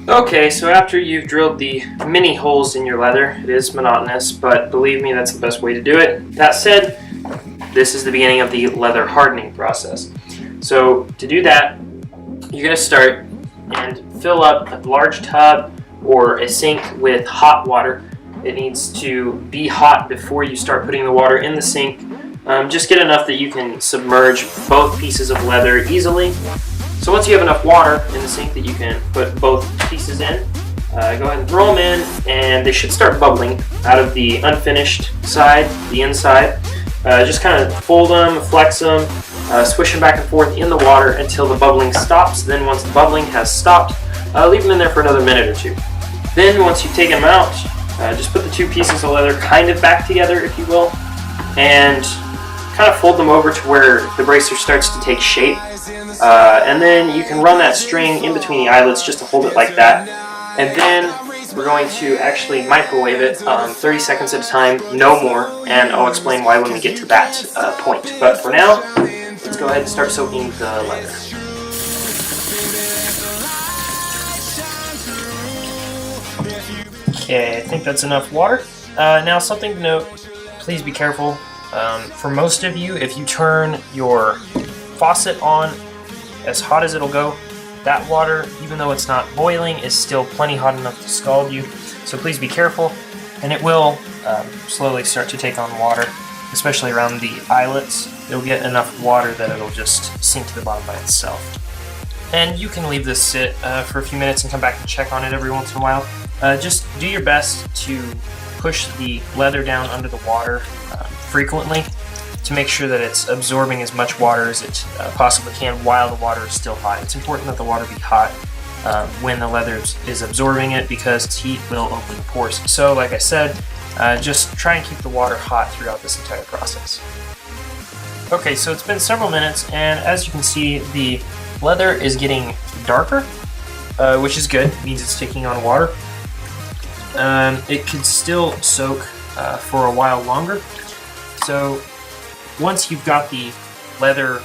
Okay, so after you've drilled the mini holes in your leather, it is monotonous, but believe me, that's the best way to do it. That said, this is the beginning of the leather hardening process. So to do that, you're going to start and fill up a large tub or a sink with hot water. It needs to be hot before you start putting the water in the sink. Just get enough that you can submerge both pieces of leather easily. So once you have enough water in the sink that you can put both pieces in, go ahead and throw them in, and they should start bubbling out of the unfinished side, the inside. Just kind of fold them, flex them, swish them back and forth in the water until the bubbling stops. Then once the bubbling has stopped, leave them in there for another minute or two. Then once you've taken them out, just put the two pieces of leather kind of back together, if you will, and kind of fold them over to where the bracer starts to take shape. And then you can run that string in between the eyelets just to hold it like that. And then we're going to actually microwave it 30 seconds at a time, no more, and I'll explain why when we get to that point. But for now, let's go ahead and start soaking the leather. Okay, I think that's enough water. Now something to note, please be careful. For most of you, if you turn your faucet on as hot as it'll go, that water, even though it's not boiling, is still plenty hot enough to scald you. So please be careful, and it will slowly start to take on water, especially around the eyelets. It'll get enough water that it'll just sink to the bottom by itself. And you can leave this sit for a few minutes and come back and check on it every once in a while. Just do your best to push the leather down under the water frequently to make sure that it's absorbing as much water as it possibly can while the water is still hot. It's important that the water be hot when the leather is absorbing it, because its heat will open the pores. So like I said, just try and keep the water hot throughout this entire process. Okay, so it's been several minutes, and as you can see, the leather is getting darker, which is good. It means it's taking on water. It could still soak for a while longer. So once you've got the leather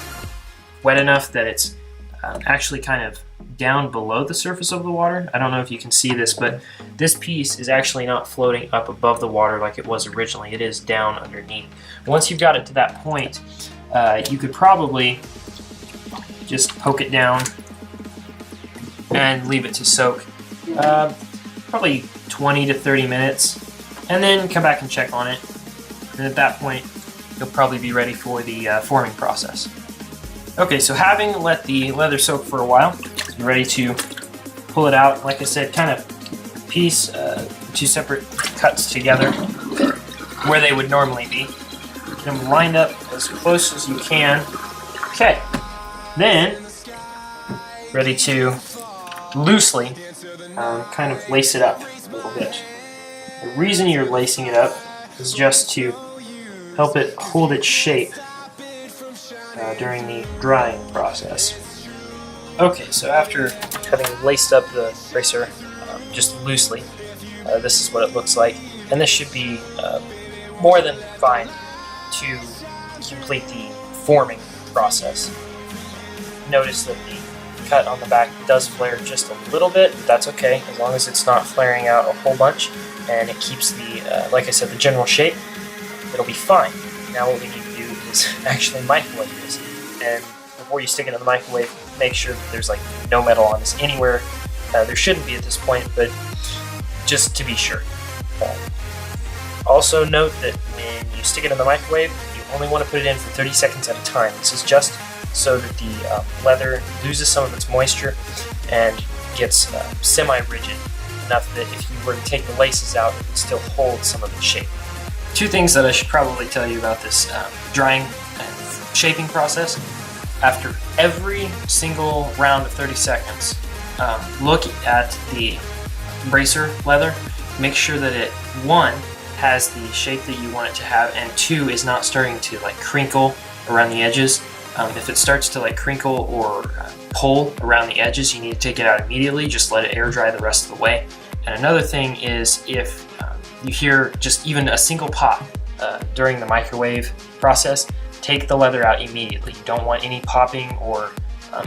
wet enough that it's actually kind of down below the surface of the water, I don't know if you can see this, but this piece is actually not floating up above the water like it was originally. It is down underneath. Once you've got it to that point, you could probably just poke it down and leave it to soak probably 20 to 30 minutes, and then come back and check on it. And at that point, you'll probably be ready for the forming process. Okay, so having let the leather soak for a while, you're ready to pull it out. Like I said, kind of piece two separate cuts together where they would normally be. Get them lined up as close as you can. Okay, then ready to loosely kind of lace it up a little bit. The reason you're lacing it up is just to help it hold its shape during the drying process. Okay, so after having laced up the bracer just loosely, this is what it looks like, and this should be more than fine to complete the forming process. Notice that the cut on the back does flare just a little bit, but that's okay as long as it's not flaring out a whole bunch and it keeps the, like I said, the general shape. It'll be fine. Now what we need to do is actually microwave this. And before you stick it in the microwave, make sure that there's like no metal on this anywhere. There shouldn't be at this point, but just to be sure. Also note that when you stick it in the microwave, you only want to put it in for 30 seconds at a time. This is just so that the leather loses some of its moisture and gets semi-rigid, enough that if you were to take the laces out, it would still hold some of its shape. Two things that I should probably tell you about this drying and shaping process. After every single round of 30 seconds, look at the bracer leather. Make sure that it, one, has the shape that you want it to have, and two, is not starting to like crinkle around the edges. If it starts to like crinkle or pull around the edges, you need to take it out immediately. Just let it air dry the rest of the way. And another thing is, if you hear just even a single pop during the microwave process, take the leather out immediately. You don't want any popping or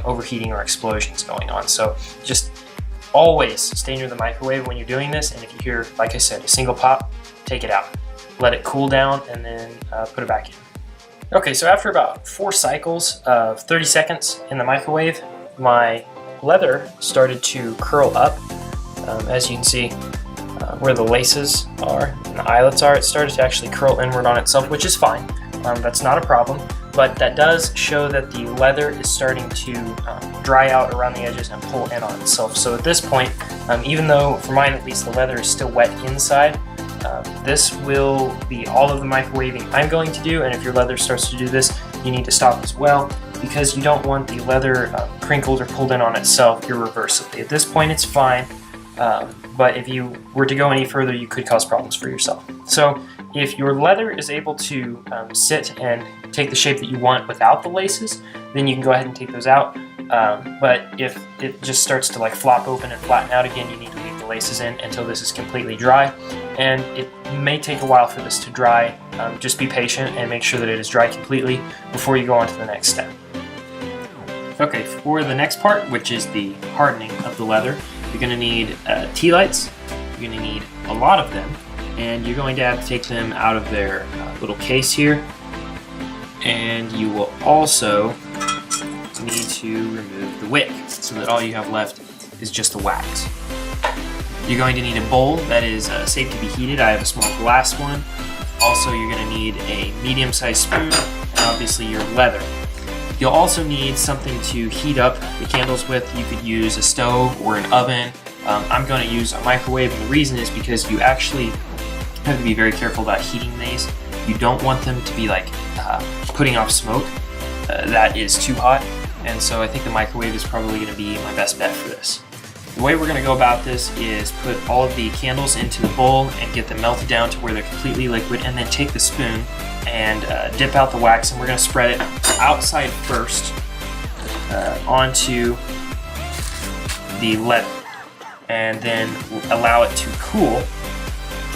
overheating or explosions going on. So just always stay near the microwave when you're doing this, and if you hear, like I said, a single pop, take it out. Let it cool down and then put it back in. Okay, so after about 4 cycles of 30 seconds in the microwave, my leather started to curl up. As you can see, where the laces are and the eyelets are, it started to actually curl inward on itself, which is fine. That's not a problem, but that does show that the leather is starting to dry out around the edges and pull in on itself. So at this point, even though for mine at least the leather is still wet inside, this will be all of the microwaving I'm going to do, and if your leather starts to do this, you need to stop as well, because you don't want the leather crinkled or pulled in on itself irreversibly. At this point it's fine, but if you were to go any further, you could cause problems for yourself. So if your leather is able to sit and take the shape that you want without the laces, then you can go ahead and take those out. But if it just starts to like flop open and flatten out again, you need to leave the laces in until this is completely dry. And it may take a while for this to dry. Just be patient and make sure that it is dry completely before you go on to the next step. Okay, for the next part, which is the hardening of the leather, you're going to need tea lights. You're going to need a lot of them, and you're going to have to take them out of their little case here. And you will also need to remove the wick so that all you have left is just the wax. You're going to need a bowl that is safe to be heated. I have a small glass one. Also, you're going to need a medium-sized spoon and obviously your leather. You'll also need something to heat up the candles with. You could use a stove or an oven. I'm going to use a microwave, and the reason is because you actually have to be very careful about heating these. You don't want them to be like putting off smoke. That is too hot, and so I think the microwave is probably going to be my best bet for this. The way we're going to go about this is put all of the candles into the bowl and get them melted down to where they're completely liquid, and then take the spoon and dip out the wax, and we're going to spread it outside first onto the leather, and then allow it to cool.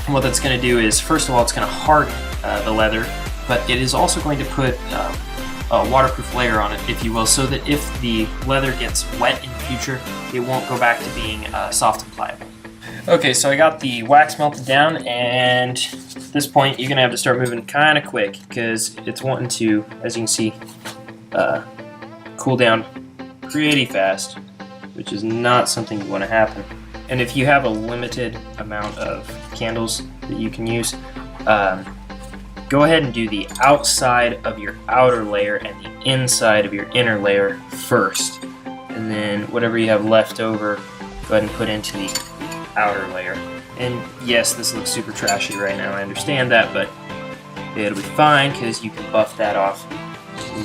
And what that's going to do is, first of all, it's going to harden the leather, but it is also going to put a waterproof layer on it, if you will, so that if the leather gets wet in the future, it won't go back to being soft and pliable. Okay, so I got the wax melted down, and at this point you're going to have to start moving kind of quick because it's wanting to, as you can see, cool down pretty fast, which is not something you want to happen. And if you have a limited amount of candles that you can use, go ahead and do the outside of your outer layer and the inside of your inner layer first. And then whatever you have left over, go ahead and put into the outer layer. And yes, this looks super trashy right now, I understand that, but it'll be fine because you can buff that off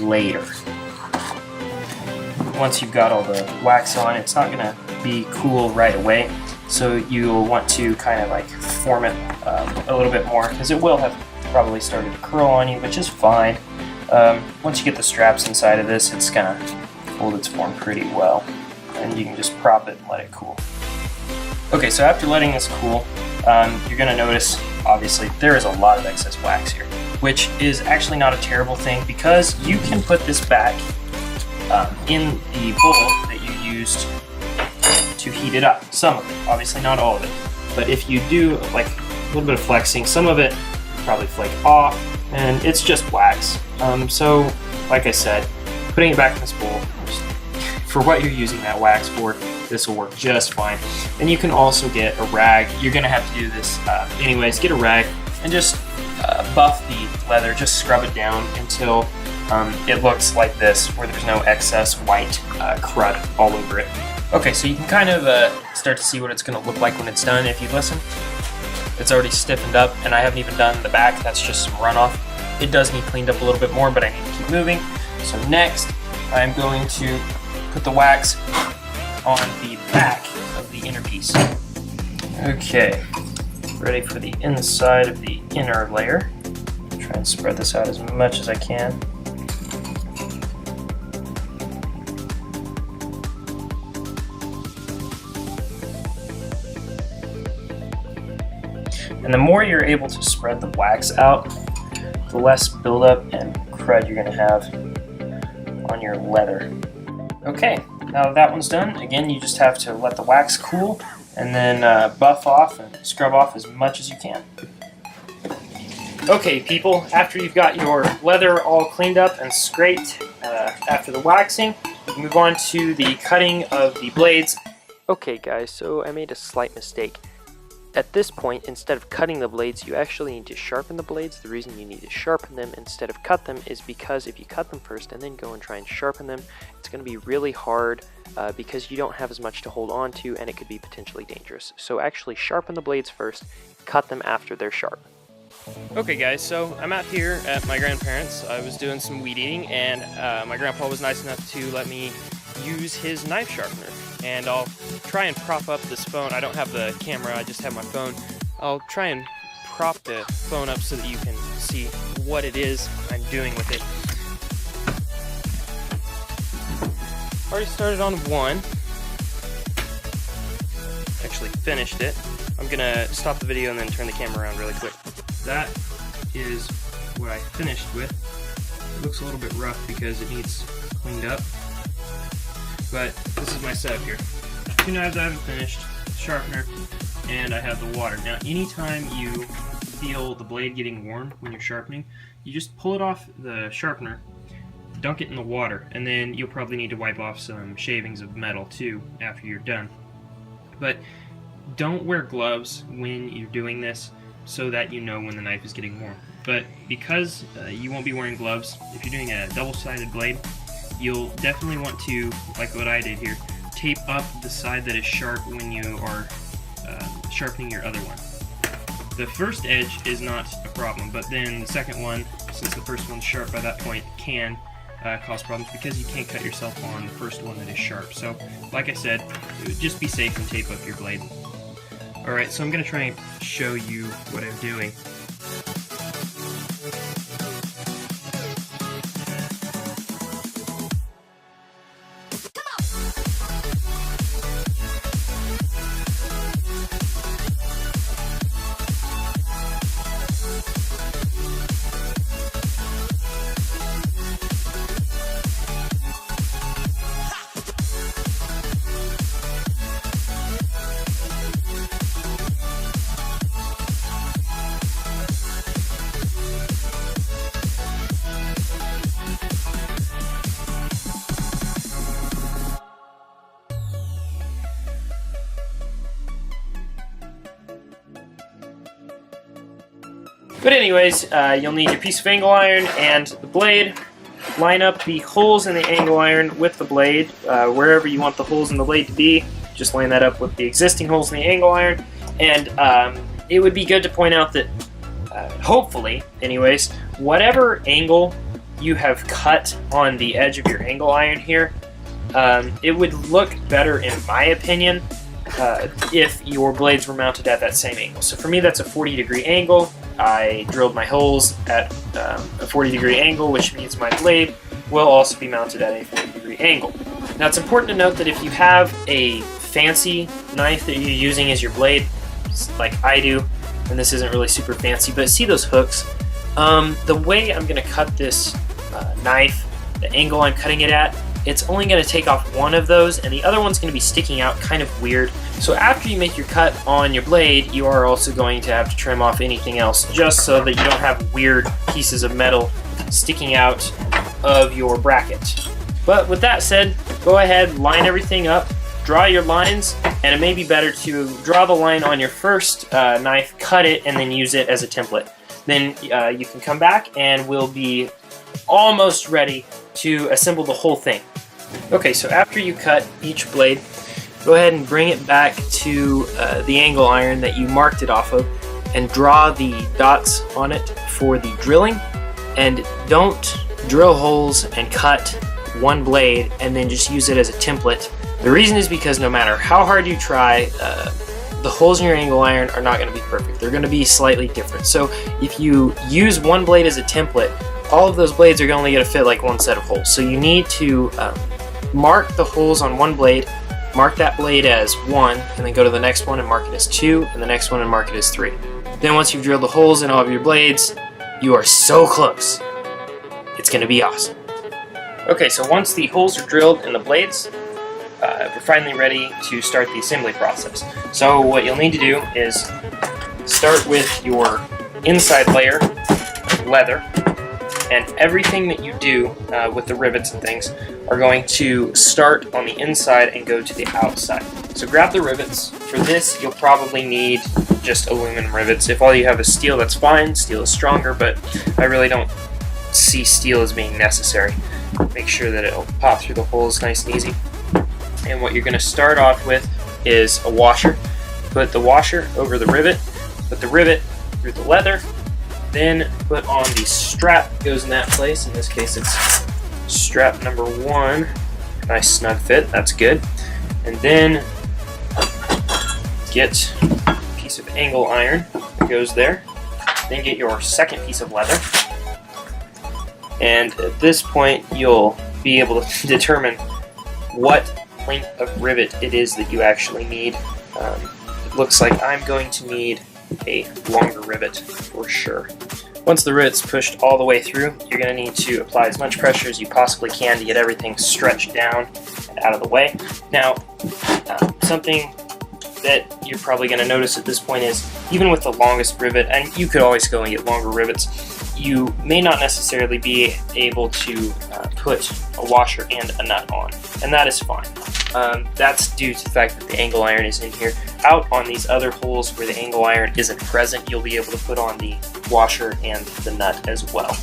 later. Once you've got all the wax on, it's not going to be cool right away, so you'll want to kind of like form it a little bit more, because it will have probably started to curl on you, which is fine. Once you get the straps inside of this, it's going to hold its form pretty well, and you can just prop it and let it cool. Okay, so after letting this cool, you're going to notice, obviously, there is a lot of excess wax here, which is actually not a terrible thing, because you can put this back in the bowl that you used to heat it up. Some of it, obviously not all of it, but if you do like a little bit of flexing, some of it will probably flake off, and it's just wax. So, like I said, putting it back in this bowl, for what you're using that wax for, this will work just fine. And you can also get a rag. You're going to have to do this anyways. Get a rag and just buff the leather, just scrub it down until it looks like this, where there's no excess white crud all over it. Okay, so you can kind of start to see what it's going to look like when it's done. If you listen, it's already stiffened up, and I haven't even done the back. That's just some runoff. It does need cleaned up a little bit more, but I need to keep moving. So next, I'm going to put the wax on the back of the inner piece. Okay, ready for the inside of the inner layer. Try and spread this out as much as I can. And the more you're able to spread the wax out, the less buildup and crud you're going to have on your leather. Okay, now that that one's done, again, you just have to let the wax cool and then buff off and scrub off as much as you can. Okay, people, after you've got your leather all cleaned up and scraped after the waxing, we can move on to the cutting of the blades. Okay, guys, so I made a slight mistake. At this point, instead of cutting the blades, you actually need to sharpen the blades. The reason you need to sharpen them instead of cut them is because if you cut them first and then go and try and sharpen them, it's going to be really hard because you don't have as much to hold on to, and it could be potentially dangerous. So actually sharpen the blades first, cut them after they're sharp. Okay guys, so I'm out here at my grandparents'. I was doing some weed eating, and my grandpa was nice enough to let me use his knife sharpener. And I'll try and prop up this phone. I don't have the camera, I just have my phone. I'll try and prop the phone up so that you can see what it is I'm doing with it. Already started on one. Actually finished it. I'm gonna stop the video and then turn the camera around really quick. That is what I finished with. It looks a little bit rough because it needs cleaned up. But this is my setup here. 2 knives I haven't finished, sharpener, and I have the water. Now anytime you feel the blade getting worn when you're sharpening, you just pull it off the sharpener, dunk it in the water, and then you'll probably need to wipe off some shavings of metal too after you're done. But don't wear gloves when you're doing this so that you know when the knife is getting worn. But because you won't be wearing gloves, if you're doing a double-sided blade, you'll definitely want to, like what I did here, tape up the side that is sharp when you are sharpening your other one. The first edge is not a problem, but then the second one, since the first one's sharp by that point, can cause problems because you can't cut yourself on the first one that is sharp. So, like I said, just be safe and tape up your blade. Alright, so I'm going to try and show you what I'm doing. But anyways, you'll need your piece of angle iron and the blade. Line up the holes in the angle iron with the blade, wherever you want the holes in the blade to be. Just line that up with the existing holes in the angle iron. And it would be good to point out that, hopefully, anyways, whatever angle you have cut on the edge of your angle iron here, it would look better, in my opinion, if your blades were mounted at that same angle. So for me, that's a 40-degree angle. I drilled my holes at a 40-degree angle, which means my blade will also be mounted at a 40-degree angle. Now it's important to note that if you have a fancy knife that you're using as your blade, like I do, and this isn't really super fancy, but see those hooks? The way I'm going to cut this knife, the angle I'm cutting it at, it's only going to take off one of those, and the other one's going to be sticking out kind of weird. So after you make your cut on your blade, you are also going to have to trim off anything else, just so that you don't have weird pieces of metal sticking out of your bracket. But with that said, go ahead, line everything up, draw your lines, and it may be better to draw the line on your first knife, cut it, and then use it as a template. Then you can come back and we'll be almost ready to assemble the whole thing. Okay, so after you cut each blade, go ahead and bring it back to the angle iron that you marked it off of and draw the dots on it for the drilling. And don't drill holes and cut one blade and then just use it as a template. The reason is because no matter how hard you try, the holes in your angle iron are not going to be perfect. They're going to be slightly different. So if you use one blade as a template, all of those blades are only going to fit like one set of holes. So you need to mark the holes on one blade, mark that blade as 1, and then go to the next one and mark it as 2, and the next one and mark it as 3. Then once you've drilled the holes in all of your blades, you are so close. It's going to be awesome. Okay, so once the holes are drilled in the blades, we're finally ready to start the assembly process. So what you'll need to do is start with your inside layer of leather, and everything that you do with the rivets and things are going to start on the inside and go to the outside. So grab the rivets. For this, you'll probably need just aluminum rivets. If all you have is steel, that's fine. Steel is stronger, but I really don't see steel as being necessary. Make sure that it'll pop through the holes nice and easy. And what you're going to start off with is a washer. Put the washer over the rivet, put the rivet through the leather, then put on the strap that goes in that place. In this case, it's strap number 1. Nice snug fit, that's good. And then get a piece of angle iron that goes there. Then get your second piece of leather. And at this point, you'll be able to determine what length of rivet it is that you actually need. It looks like I'm going to need a longer rivet for sure. Once the rivet's pushed all the way through, you're going to need to apply as much pressure as you possibly can to get everything stretched down and out of the way. Now, something that you're probably going to notice at this point is, even with the longest rivet, and you could always go and get longer rivets, you may not necessarily be able to put a washer and a nut on, and that is fine. That's due to the fact that the angle iron is in here. Out on these other holes where the angle iron isn't present, you'll be able to put on the washer and the nut as well.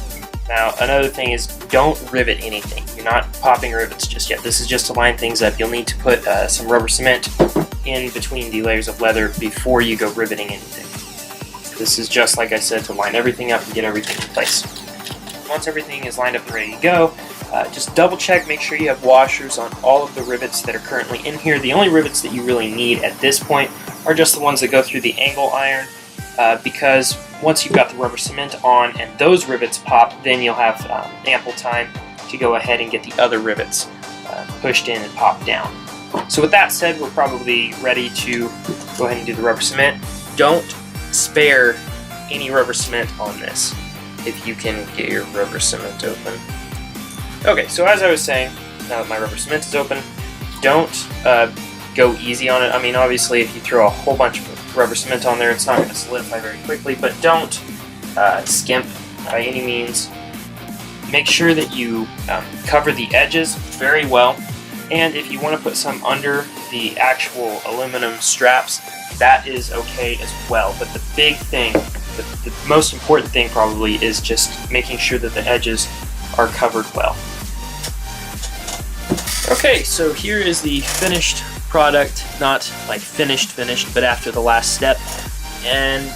Now, another thing is, don't rivet anything. You're not popping rivets just yet. This is just to line things up. You'll need to put some rubber cement in between the layers of leather before you go riveting anything. This is just, like I said, to line everything up and get everything in place. Once everything is lined up and ready to go, just double check, make sure you have washers on all of the rivets that are currently in here. The only rivets that you really need at this point are just the ones that go through the angle iron, because once you've got the rubber cement on and those rivets pop, then you'll have ample time to go ahead and get the other rivets pushed in and popped down. So with that said, we're probably ready to go ahead and do the rubber cement. Don't spare any rubber cement on this if you can get your rubber cement open. Okay, so as I was saying, now that my rubber cement is open, don't go easy on it. I mean, obviously, if you throw a whole bunch of rubber cement on there, it's not going to solidify very quickly, but don't skimp by any means. Make sure that you cover the edges very well, and if you want to put some under the actual aluminum straps, that is okay as well. But the big thing, the most important thing probably, is just making sure that the edges are covered well. Okay, so here is the finished product, not like finished, but after the last step. And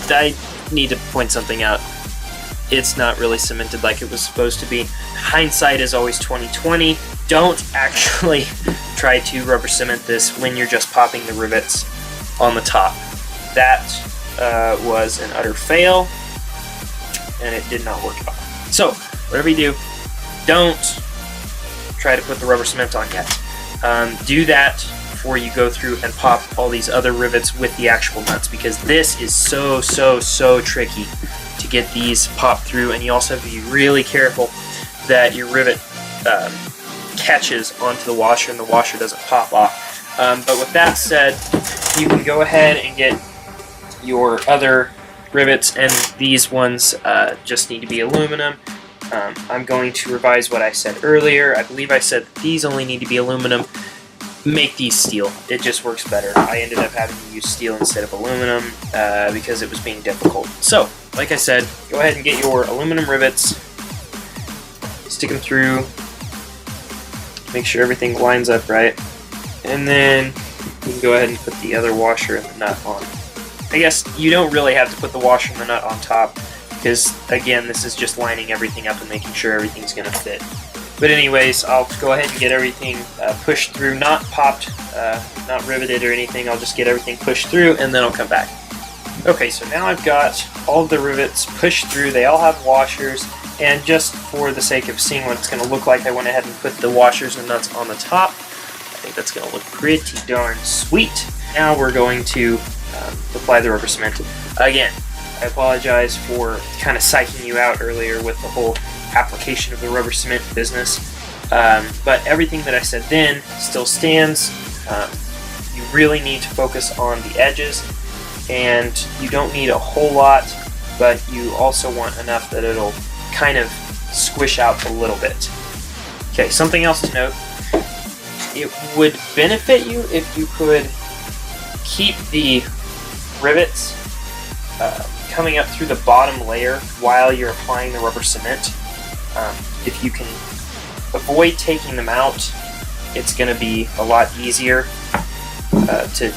I need to point something out. It's not really cemented like it was supposed to be. Hindsight is always 20/20. Don't actually try to rubber cement this when you're just popping the rivets on the top. That was an utter fail, and it did not work at all. So, whatever you do, don't try to put the rubber cement on yet. Do that before you go through and pop all these other rivets with the actual nuts, because this is so tricky to get these popped through, and you also have to be really careful that your rivet catches onto the washer and the washer doesn't pop off. But with that said, you can go ahead and get your other rivets, and these ones just need to be aluminum. I'm going to revise what I said earlier. I believe I said that these only need to be aluminum. Make these steel. It just works better. I ended up having to use steel instead of aluminum because it was being difficult. So, like I said, go ahead and get your aluminum rivets, stick them through, make sure everything lines up right, and then you can go ahead and put the other washer and the nut on. I guess you don't really have to put the washer and the nut on top, because again, this is just lining everything up and making sure everything's going to fit. But anyways, I'll go ahead and get everything pushed through, not popped, not riveted or anything. I'll just get everything pushed through, and then I'll come back. Okay, so now I've got all of the rivets pushed through. They all have washers, and just for the sake of seeing what it's going to look like, I went ahead and put the washers and nuts on the top. I think that's going to look pretty darn sweet. Now we're going to apply the rubber cement. Again, I apologize for kind of psyching you out earlier with the whole application of the rubber cement business. But everything that I said then still stands. You really need to focus on the edges, and you don't need a whole lot, but you also want enough that it'll kind of squish out a little bit. Okay, something else to note. It would benefit you if you could keep the rivets coming up through the bottom layer while you're applying the rubber cement. If you can avoid taking them out, it's going to be a lot easier to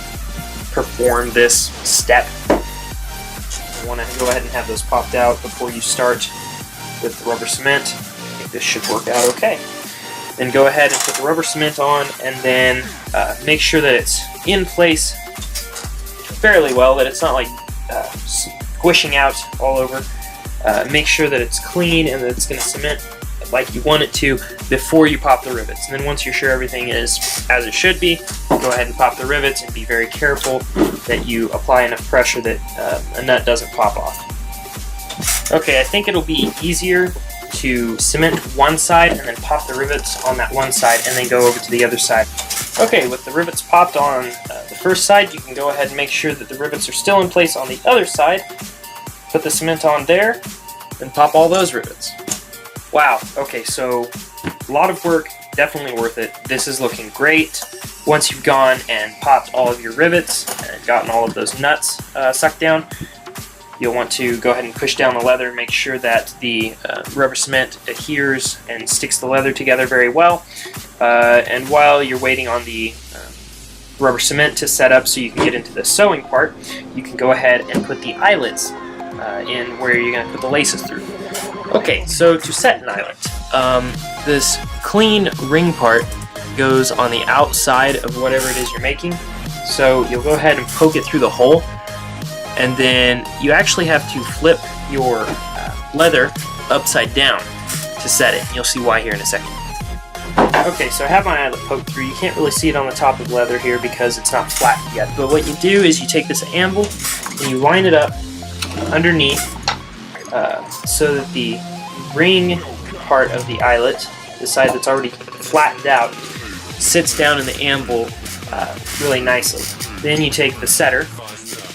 perform this step. You want to go ahead and have those popped out before you start with the rubber cement. I think this should work out okay. Then go ahead and put the rubber cement on, and then make sure that it's in place fairly well, that it's not like squishing out all over. Make sure that it's clean and that it's going to cement like you want it to before you pop the rivets. And then once you're sure everything is as it should be, go ahead and pop the rivets, and be very careful that you apply enough pressure that a nut doesn't pop off. Okay, I think it'll be easier to cement one side and then pop the rivets on that one side and then go over to the other side. Okay, with the rivets popped on the first side, you can go ahead and make sure that the rivets are still in place on the other side. Put the cement on there, then pop all those rivets. Wow, okay, so a lot of work, definitely worth it. This is looking great. Once you've gone and popped all of your rivets and gotten all of those nuts sucked down, you'll want to go ahead and push down the leather, make sure that the rubber cement adheres and sticks the leather together very well. And while you're waiting on the rubber cement to set up so you can get into the sewing part, you can go ahead and put the eyelets in where you're going to put the laces through. Okay, so to set an eyelet, this clean ring part goes on the outside of whatever it is you're making. So you'll go ahead and poke it through the hole, and then you actually have to flip your leather upside down to set it. You'll see why here in a second. Okay, so I have my eyelet poked through. You can't really see it on the top of the leather here because it's not flat yet. But what you do is you take this anvil and you line it up underneath so that the ring part of the eyelet, the side that's already flattened out, sits down in the anvil really nicely. Then you take the setter,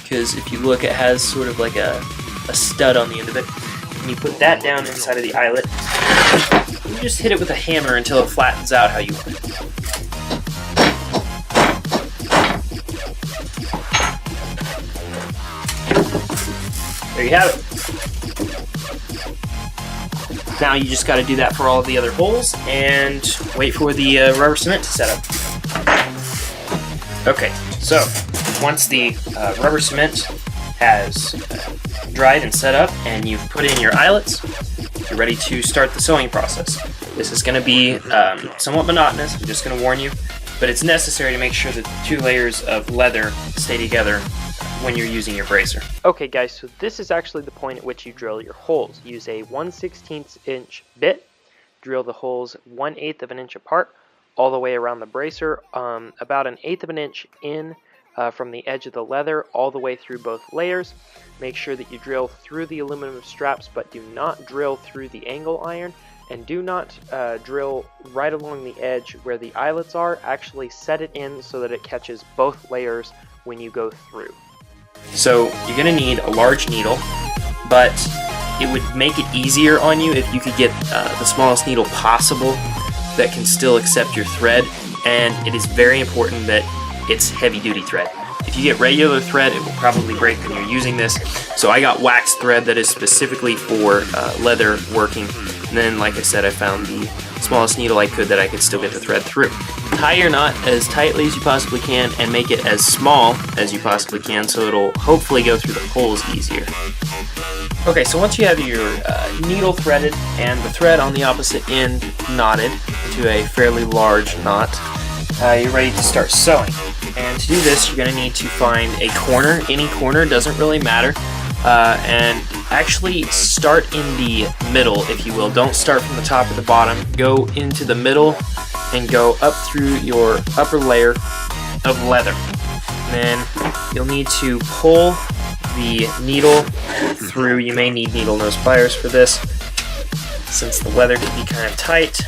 because if you look, it has sort of like a stud on the end of it, and you put that down inside of the eyelet. You just hit it with a hammer until it flattens out how you want it. There you have it. Now you just got to do that for all of the other holes and wait for the rubber cement to set up. Okay, so once the rubber cement has dried and set up and you've put in your eyelets, you're ready to start the sewing process. This is going to be somewhat monotonous, I'm just going to warn you, but it's necessary to make sure that the two layers of leather stay together when you're using your bracer. Okay guys, so this is actually the point at which you drill your holes. Use a 1/16 inch bit, drill the holes 1/8 of an inch apart all the way around the bracer, about 1/8 of an inch in from the edge of the leather all the way through both layers. Make sure that you drill through the aluminum straps, but do not drill through the angle iron, and do not drill right along the edge where the eyelets are. Actually set it in so that it catches both layers when you go through. So you're going to need a large needle, but it would make it easier on you if you could get the smallest needle possible that can still accept your thread, and it is very important that it's heavy-duty thread. If you get regular thread, it will probably break when you're using this. So I got wax thread that is specifically for leather working, and then like I said, I found the smallest needle I could that I could still get the thread through. Tie your knot as tightly as you possibly can and make it as small as you possibly can so it'll hopefully go through the holes easier. Okay, so once you have your needle threaded and the thread on the opposite end knotted to a fairly large knot, you're ready to start sewing. And to do this, you're going to need to find a corner. Any corner, doesn't really matter. And actually start in the middle, if you will. Don't start from the top or the bottom. Go into the middle and go up through your upper layer of leather. And then you'll need to pull the needle through. You may need needle nose pliers for this. since the leather can be kind of tight.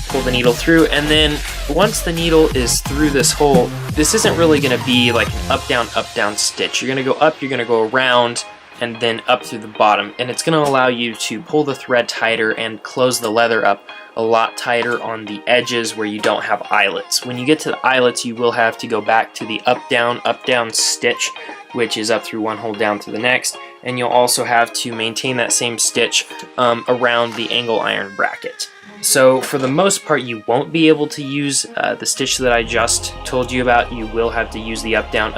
Pull the needle through, and then once the needle is through this hole, this isn't really going to be like an up down stitch. You're going to go up, you're going to go around, and then up through the bottom, and it's going to allow you to pull the thread tighter and close the leather up a lot tighter on the edges where you don't have eyelets. When you get to the eyelets, you will have to go back to the up down stitch, which is up through one hole down to the next, and you'll also have to maintain that same stitch around the angle iron bracket. So for the most part, you won't be able to use the stitch that I just told you about. You will have to use the up down,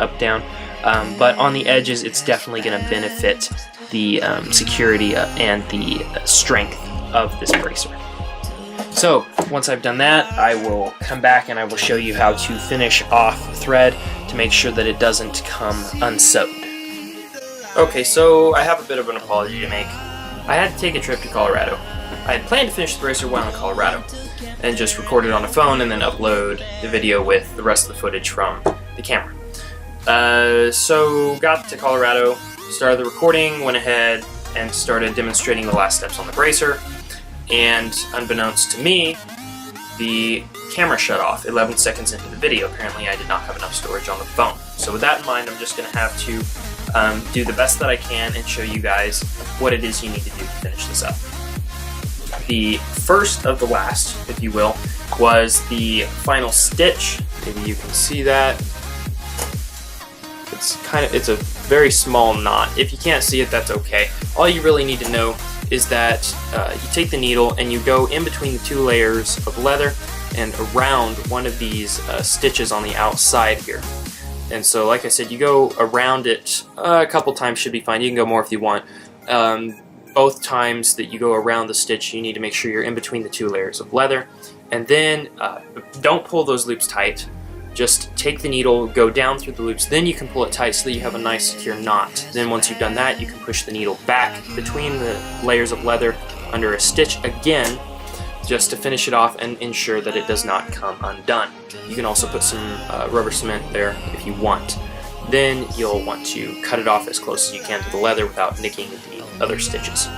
but on the edges, it's definitely going to benefit the security and the strength of this bracer. So once I've done that, I will come back and I will show you how to finish off the thread to make sure that it doesn't come unsewed. Okay, so I have a bit of an apology to make. I had to take a trip to Colorado. I had planned to finish the bracer while in Colorado and just record it on a phone and then upload the video with the rest of the footage from the camera. So got to Colorado, started the recording, went ahead and started demonstrating the last steps on the bracer, and unbeknownst to me, the camera shut off 11 seconds into the video. Apparently I did not have enough storage on the phone. So with that in mind, I'm just going to have to do the best that I can and show you guys what it is you need to do to finish this up. The first of the last, if you will, was the final stitch. Maybe you can see that. It's a very small knot. If you can't see it, that's okay. All you really need to know is that you take the needle and you go in between the two layers of leather and around one of these stitches on the outside here. And so, like I said, you go around it a couple times, should be fine. You can go more if you want. Both times that you go around the stitch, you need to make sure you're in between the two layers of leather. And then don't pull those loops tight. Just take the needle, go down through the loops, then you can pull it tight so that you have a nice secure knot. Then once you've done that, you can push the needle back between the layers of leather under a stitch again, just to finish it off and ensure that it does not come undone. You can also put some rubber cement there if you want. Then you'll want to cut it off as close as you can to the leather without nicking the other stitches.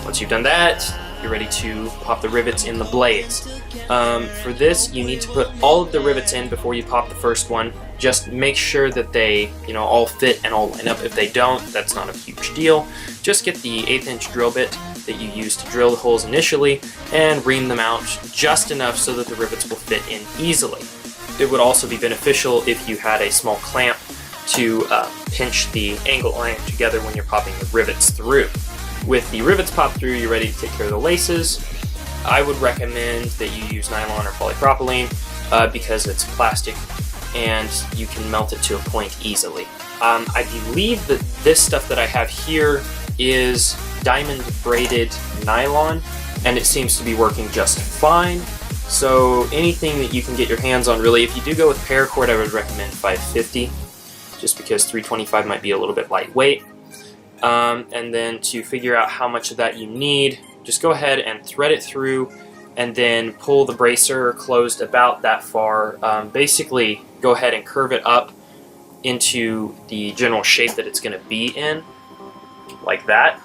Once you've done that, you're ready to pop the rivets in the blades. For this, you need to put all of the rivets in before you pop the first one. Just make sure that they, all fit and all line up. If they don't, that's not a huge deal. Just get the 1/8 inch drill bit that you use to drill the holes initially and ream them out just enough so that the rivets will fit in easily. It would also be beneficial if you had a small clamp to pinch the angle iron together when you're popping the rivets through. With the rivets popped through, you're ready to take care of the laces. I would recommend that you use nylon or polypropylene because it's plastic and you can melt it to a point easily. I believe that this stuff that I have here is diamond braided nylon, and it seems to be working just fine. So anything that you can get your hands on, really. If you do go with paracord, I would recommend 550, just because 325 might be a little bit lightweight. And then to figure out how much of that you need, just go ahead and thread it through and then pull the bracer closed about that far. Basically, go ahead and curve it up into the general shape that it's going to be in, like that,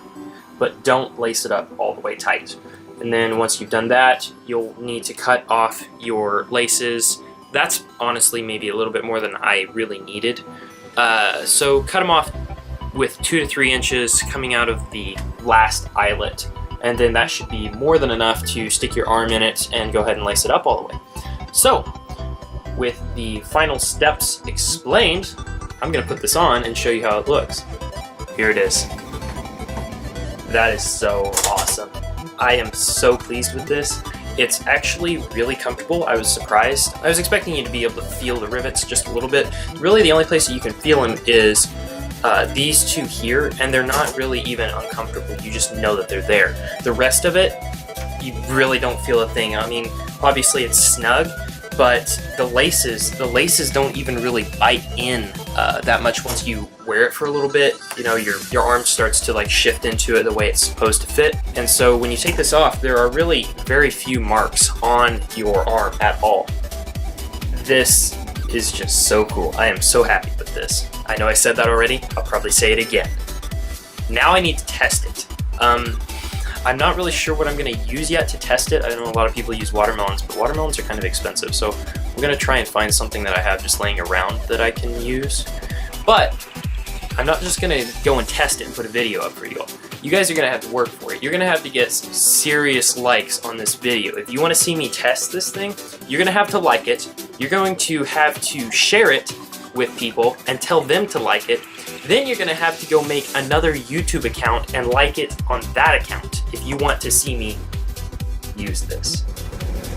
but don't lace it up all the way tight. And then once you've done that, you'll need to cut off your laces. That's honestly maybe a little bit more than I really needed. So cut them off with 2 to 3 inches coming out of the last eyelet, and then that should be more than enough to stick your arm in it and go ahead and lace it up all the way. So with the final steps explained, I'm going to put this on and show you how it looks. Here it is. That is so awesome. I am so pleased with this. It's actually really comfortable. I was surprised. I was expecting you to be able to feel the rivets just a little bit. Really, the only place that you can feel them is these two here, and they're not really even uncomfortable. You just know that they're there. The rest of it, you really don't feel a thing. I mean, obviously it's snug, but the laces don't even really bite in that much once you wear it for a little bit. Your arm starts to like shift into it the way it's supposed to fit. And so when you take this off, there are really very few marks on your arm at all. This is just so cool. I am so happy with this. I know I said that already. I'll probably say it again. Now I need to test it. I'm not really sure what I'm going to use yet to test it. I know a lot of people use watermelons, but watermelons are kind of expensive, so I'm going to try and find something that I have just laying around that I can use. But I'm not just going to go and test it and put a video up for you all. You guys are going to have to work for it. You're going to have to get some serious likes on this video. If you want to see me test this thing, you're going to have to like it. You're going to have to share it with people and tell them to like it. Then you're going to have to go make another YouTube account and like it on that account if you want to see me use this.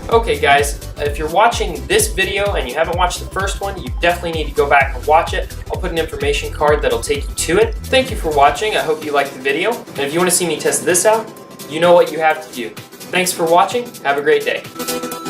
Okay guys, if you're watching this video and you haven't watched the first one, you definitely need to go back and watch it. I'll put an information card that'll take you to it. Thank you for watching. I hope you liked the video. And if you want to see me test this out, you know what you have to do. Thanks for watching. Have a great day.